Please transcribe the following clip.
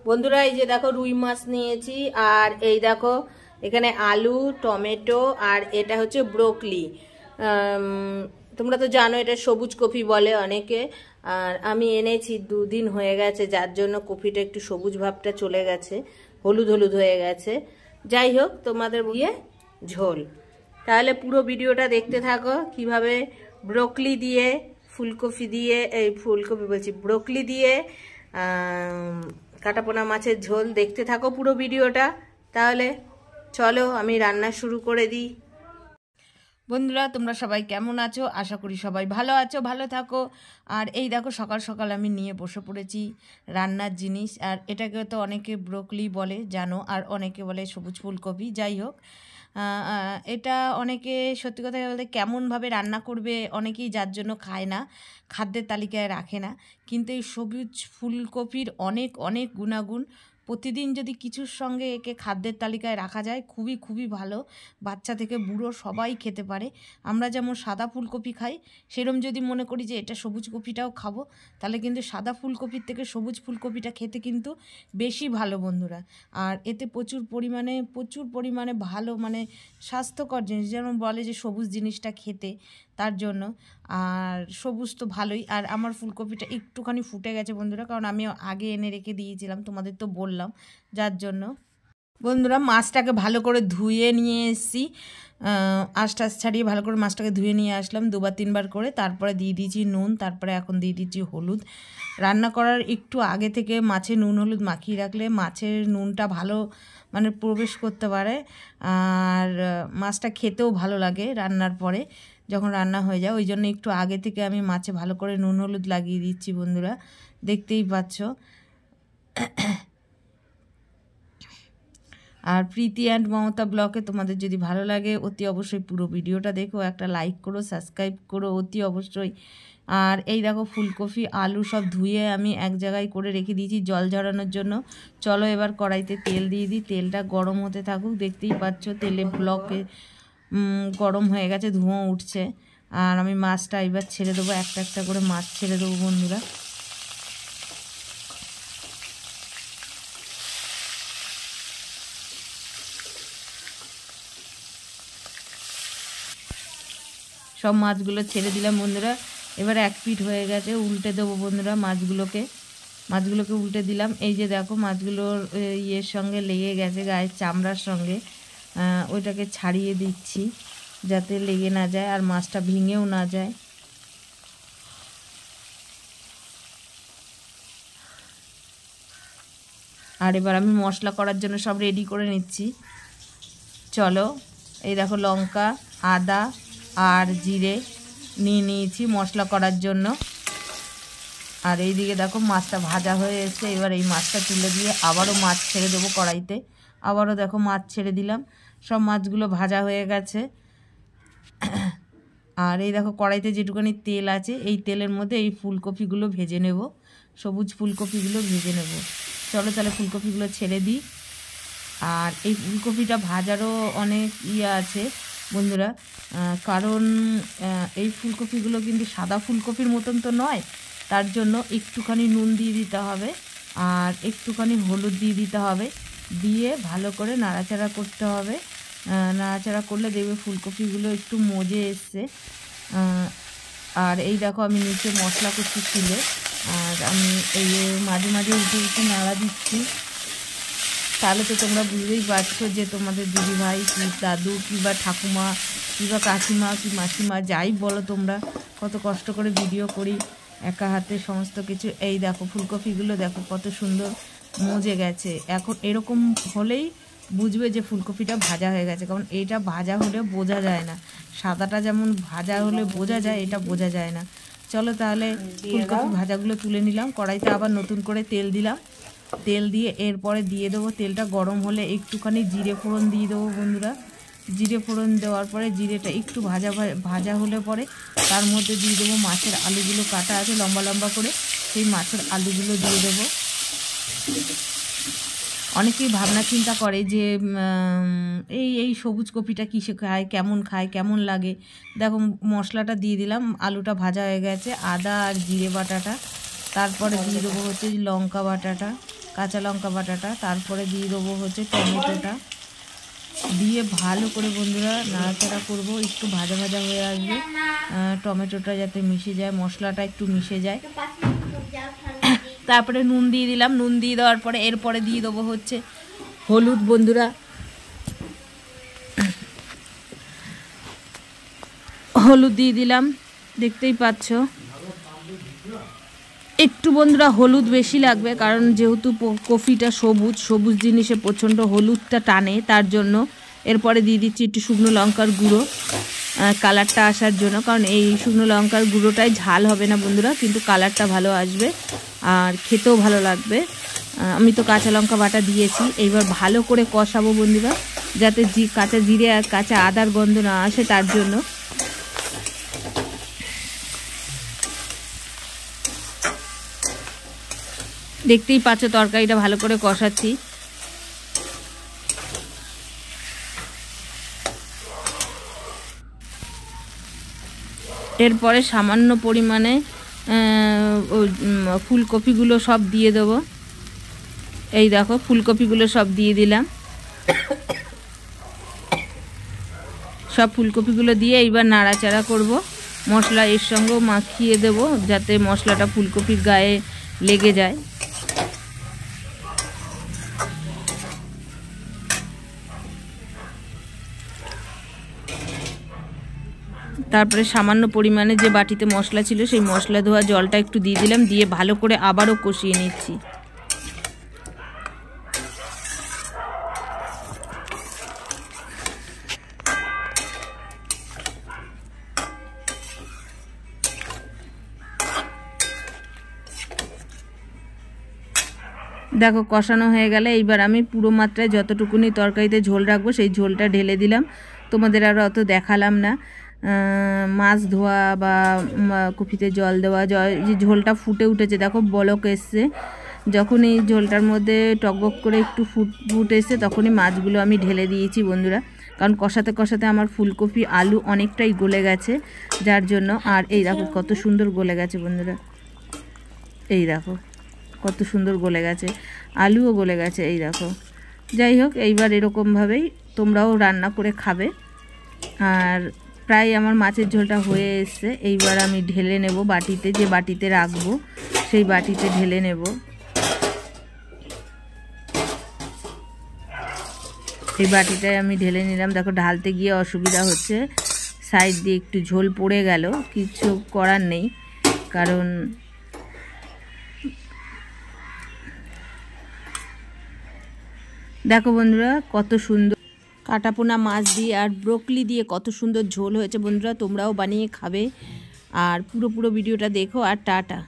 বন্ধুরা এই যে দেখো রুই মাছ নিয়েছি, আর এই দেখো এখানে আলু, টমেটো, আর এটা হচ্ছে ব্রোকলি। তোমরা তো জানো এটা সবুজ কপি বলে অনেকে, আর আমি এনেছি 2 দিন হয়ে গেছে, যার জন্য কপিটা একটু সবুজ ভাবটা চলে গেছে, হলুদ হলুদ হয়ে গেছে। যাই হোক, তোমাদের দিয়ে ঝোল। তাহলে পুরো ভিডিওটা দেখতে থাকো কিভাবে ব্রোকলি দিয়ে, ফুলকপি দিয়ে, এই ফুলকপি বলছি ব্রোকলি দিয়ে কাটাপোনা মাছের ঝোল। দেখতে থাকো পুরো ভিডিওটা। তাহলে চলো আমি রান্না শুরু করে দিই। বন্ধুরা তোমরা সবাই কেমন আছো? আশা করি সবাই ভালো আছো, ভালো থাকো। আর এই দেখো সকাল সকাল আমি নিয়ে বসে পড়েছি রান্নার জিনিস। আর এটাকে তো অনেকে ব্রোকলি বলে জানো, আর অনেকে বলে সবুজ ফুলকপি। যাই হোক, এটা অনেকে সত্যি কথা বলতে কেমনভাবে রান্না করবে অনেকেই, যার জন্য খায় না, খাদ্যের তালিকায় রাখে না। কিন্তু এই সবুজ ফুলকপির অনেক অনেক গুণাগুণ। প্রতিদিন যদি কিছুর সঙ্গে একে খাদ্যের তালিকায় রাখা যায় খুবই খুবই ভালো। বাচ্চা থেকে বুড়ো সবাই খেতে পারে। আমরা যেমন সাদা ফুলকপি খাই, সেরকম যদি মনে করি যে এটা সবুজ কপিটাও খাবো, তাহলে কিন্তু সাদা ফুলকপির থেকে সবুজ ফুলকপিটা খেতে কিন্তু বেশি ভালো বন্ধুরা। আর এতে প্রচুর পরিমাণে ভালো, মানে স্বাস্থ্যকর জিনিস, যেমন বলে যে সবুজ জিনিসটা খেতে, তার জন্য। আর সবুজ তো ভালোই। আর আমার ফুলকপিটা একটুখানি ফুটে গেছে বন্ধুরা, কারণ আমি আগে এনে রেখে দিয়েছিলাম, তোমাদের তো বললাম, যার জন্য। বন্ধুরা মাছটাকে ভালো করে ধুয়ে নিয়ে এসেছি, আঁশ ছাড়িয়ে ভালো করে মাছটাকে ধুয়ে নিয়ে আসলাম 2-3 বার করে। তারপরে দিয়ে দিয়েছি নুন, তারপরে এখন দিয়ে দিচ্ছি হলুদ। রান্না করার একটু আগে থেকে মাছে নুন হলুদ মাখিয়ে রাখলে মাছের নুনটা ভালো মানে প্রবেশ করতে পারে, আর মাছটা খেতেও ভালো লাগে রান্নার পরে যখন রান্না হয়ে যায়। ওই জন্য একটু আগে থেকে আমি মাছে ভালো করে নুন হলুদ লাগিয়ে দিচ্ছি বন্ধুরা, দেখতেই পাচ্ছ। আর প্রীতি অ্যান্ড মমতা ব্লগে তোমাদের যদি ভালো লাগে অতি অবশ্যই পুরো ভিডিওটা দেখো, একটা লাইক করো, সাবস্ক্রাইব করো অতি অবশ্যই। আর এই দেখো ফুলকপি আলু সব ধুয়ে আমি এক জায়গায় করে রেখে দিয়েছি জল ঝরানোর জন্য। চলো এবার কড়াইতে তেল দিয়ে দিই, তেলটা গরম হতে থাকুক। দেখতেই পাচ্ছ তেলে ব্লকে গরম হয়ে গেছে, ধোঁয়া উঠছে। আর আমি মাছটা এবার ছেড়ে দেবো, একটা একটা করে মাছ ছেড়ে দেবো বন্ধুরা। সব মাছগুলো ছেড়ে দিলাম বন্ধুরা। এবার এক পিঠ হয়ে গেছে, উল্টে দেবো বন্ধুরা মাছগুলোকে উল্টে দিলাম। এই যে দেখো মাছগুলোর ইয়ের সঙ্গে লেগে গেছে, গায়ের চামড়ার সঙ্গে, ওইটাকে ছাড়িয়ে দিচ্ছি যাতে লেগে না যায় আর মাছটা ভেঙেও না যায়। আর এবার আমি মশলা করার জন্য সব রেডি করে নিচ্ছি। চলো এই দেখো লঙ্কা, আদা আর জিরে নিয়ে নিয়েছি মশলা করার জন্য। আর এইদিকে দেখো মাছটা ভাজা হয়ে এসছে। এবার এই মাছটা তুলে দিয়ে আবারও মাছ ছেড়ে দেবো কড়াইতে। আবারও দেখো মাছ ছেড়ে দিলাম, সব মাছগুলো ভাজা হয়ে গেছে। আর এই দেখো কড়াইতে যেটুকুনি তেল আছে, এই তেলের মধ্যে এই ফুলকপিগুলো ভেজে নেব, সবুজ ফুলকপিগুলো ভেজে নেব। চলো তাহলে ফুলকপিগুলো ছেড়ে দিই। আর এই ফুলকপিটা ভাজারও অনেক আছে বন্ধুরা, কারণ এই ফুলকপিগুলো কিন্তু সাদা ফুলকপির মতন তো নয়, তার জন্য একটুখানি নুন দিয়ে দিতে হবে আর একটুখানি হলুদ দিয়ে দিতে হবে, দিয়ে ভালো করে নাড়াচাড়া করতে হবে। নাড়াচাড়া করলে দেখবে ফুলকপিগুলো একটু মজে এসছে। আর এই দেখো আমি নিচে মশলা করছি ছিলে, আর আমি এই মাঝে মাঝে উঠে উঠে নাড়া দিচ্ছি। তাহলে তো তোমরা বুঝতেই পারছো যে তোমাদের দিদিভাই কি দাদু কিংবা ঠাকুমা কিংবা কাকিমা কি মাসিমা যাই বলো তোমরা, কত কষ্ট করে ভিডিও করি একা হাতে সমস্ত কিছু। এই দেখো ফুলকপিগুলো দেখো কত সুন্দর মজে গেছে। এখন এরকম হলেই বুঝবে যে ফুলকপিটা ভাজা হয়ে গেছে, কারণ এইটা ভাজা হলে বোঝা যায় না। সাদাটা যেমন ভাজা হলে বোঝা যায়, এটা বোঝা যায় না। চলো তাহলে ফুলকপি ভাজাগুলো তুলে নিলাম। কড়াইতে আবার নতুন করে তেল দিলাম, তেল দিয়ে এরপরে দিয়ে দেবো, তেলটা গরম হলে একটুখানি জিরে ফোড়ন দিয়ে দেবো বন্ধুরা। জিরে ফোড়ন দেওয়ার পরে জিরেটা একটু ভাজা হলে পরে তার মধ্যে দিয়ে দেবো মাছের আলুগুলো কাটা আছে লম্বা লম্বা করে, সেই মাছের আলুগুলো দিয়ে দেবো। অনেকেই ভাবনা চিন্তা করে যে এই সবুজ কপিটা কিসে খায় কেমন লাগে। দেখো মশলাটা দিয়ে দিলাম, আলুটা ভাজা হয়ে গেছে, আদা আর জিরে বাটাটা তারপরে দিয়ে দেবো হচ্ছে লঙ্কা বাটাটা, কাঁচা লঙ্কা বাটাটা, তারপরে দিয়ে দেবো হচ্ছে টমেটোটা, দিয়ে ভালো করে বন্ধুরা নাড়াচাড়া করব। একটু ভাজা ভাজা হয়ে আসবে, টমেটোটা যাতে মিশে যায়, মশলাটা একটু মিশে যায়। তারপরে নুন দিয়ে দিলাম, নুন দিয়ে দেওয়ার পরে এরপরে দিয়ে দেবো হচ্ছে হলুদ বন্ধুরা, হলুদ দিয়ে দিলাম, দেখতেই পাচ্ছ। একটু বন্ধুরা হলুদ বেশি লাগবে, কারণ যেহেতু কফিটা সবুজ, সবুজ জিনিসে প্রচণ্ড হলুদটা টানে, তার জন্য। এরপরে দিয়ে দিচ্ছি একটু শুকনো লঙ্কার গুঁড়ো, কালারটা আসার জন্য, কারণ এই শুকনো লঙ্কার গুঁড়োটাই ঝাল হবে না বন্ধুরা, কিন্তু কালারটা ভালো আসবে আর খেতেও ভালো লাগবে। আমি তো কাঁচা লঙ্কা বাটা দিয়েছি। এইবার ভালো করে কষাবো বন্ধুরা, যাতে কাঁচা জিরে আর কাঁচা আদার গন্ধ না আসে, তার জন্য। দেখতেই পাচ্ছ তরকারিটা ভালো করে কষাচ্ছি। এরপরে সামান্য পরিমাণে ফুলকপিগুলো সব দিয়ে দেবো। এই দেখো ফুলকপিগুলো সব দিয়ে দিলাম। সব ফুলকপিগুলো দিয়ে এইবার নাড়াচাড়া করব। মশলা এর সঙ্গেও মাখিয়ে দেব, যাতে মশলাটা ফুলকপির গায়ে লেগে যায়। তারপরে সামান্য পরিমাণে যে বাটিতে মশলা ছিল সেই মশলা ধোয়া জলটা একটু দিয়ে দিলাম, দিয়ে ভালো করে আবারও কষিয়ে নিচ্ছি। দেখো কষানো হয়ে গেলে এইবার আমি পুরো মাত্রায় যতটুকুনি তরকারিতে ঝোল রাখবো সেই ঝোলটা ঢেলে দিলাম। তোমাদের আর অত দেখালাম না। মাছ ধোয়া বা কপিতে জল দেওয়া, যে ঝোলটা ফুটে উঠেছে দেখো, বলক এসছে। যখন এই ঝোলটার মধ্যে টকবক করে একটু ফুট এসছে, তখনই মাছগুলো আমি ঢেলে দিয়েছি বন্ধুরা, কারণ কষাতে কষাতে আমার ফুলকপি আলু অনেকটাই গলে গেছে, যার জন্য। আর এই দেখো কত সুন্দর গলে গেছে বন্ধুরা, এই দেখো কত সুন্দর গলে গেছে, আলুও গলে গেছে, এই দেখো। যাই হোক, এইবার এরকমভাবেই তোমরাও রান্না করে খাবে। আর প্রায় আমার মাছের ঝোলটা হয়ে এসছে। এইবার আমি ঢেলে নেব বাটিতে, যে বাটিতে রাখবো সেই বাটিতে ঢেলে নেব। এই বাটিটায় আমি ঢেলে নিলাম। দেখো ঢালতে গিয়ে অসুবিধা হচ্ছে, সাইড দিয়ে একটু ঝোল পড়ে গেল, কিছু করার নেই, কারণ দেখো বন্ধুরা কত সুন্দর কাটাপোনা মাছ দিয়ে আর ব্রোকলি দিয়ে কত সুন্দর ঝোল হয়েছে বন্ধুরা। তোমরাও বানিয়ে খাবে আর পুরো ভিডিওটা দেখো। আর টাটা।